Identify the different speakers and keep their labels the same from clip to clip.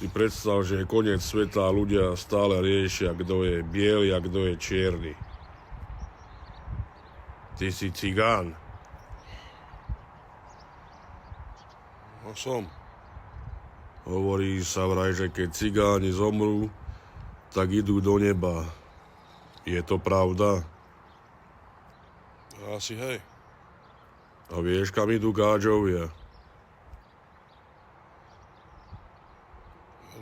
Speaker 1: Si predstav, že je koniec sveta a ľudia stále riešia, kto je biely a kto je čierny. Ty si cigán.
Speaker 2: No som.
Speaker 1: Hovorí sa vraj, že keď cigáni zomrú, tak idú do neba. Je to pravda?
Speaker 2: Asi hej.
Speaker 1: A vieš, kam idú káčovia?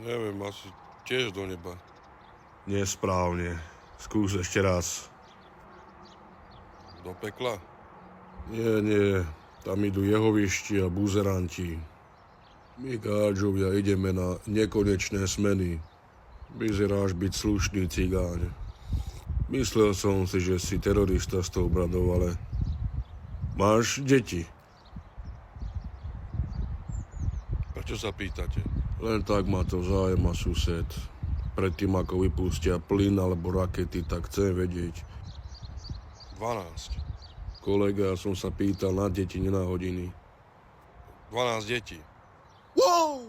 Speaker 2: Neviem, asi tiež do neba.
Speaker 1: Nesprávne. Skús ešte raz.
Speaker 2: Do pekla?
Speaker 1: Nie. Tam idú jehovišti a buzeranti. My káčovia ideme na nekonečné smeny. Vyzeráš byť slušný cigáň. Myslel som si, že si terorista s tou bradou, ale máš deti.
Speaker 2: Prečo sa pýtate?
Speaker 1: Len tak ma to zaujíma, sused. Predtým, ako vypustia plyn alebo rakety, tak chcem vedieť.
Speaker 2: 12.
Speaker 1: Kolega, som sa pýtal na deti, nie na hodiny.
Speaker 2: 12 detí.
Speaker 1: Wow!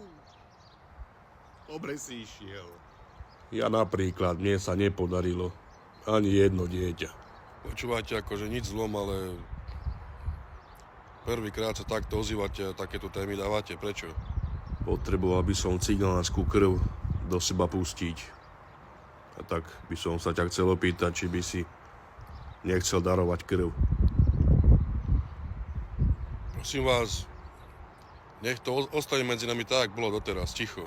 Speaker 1: Dobre si išiel. Ja napríklad, mne sa nepodarilo ani jedno dieťa.
Speaker 2: Počúvate, akože nič zlom, ale prvýkrát sa takto ozývate a takéto témy dávate. Prečo?
Speaker 1: Potreboval by som cigánsku krv do seba pustiť. A tak by som sa ťa chcel opýtať, či by si nechcel darovať krv.
Speaker 2: Prosím vás, nech to ostane medzi nami tak, ako bolo doteraz. Ticho.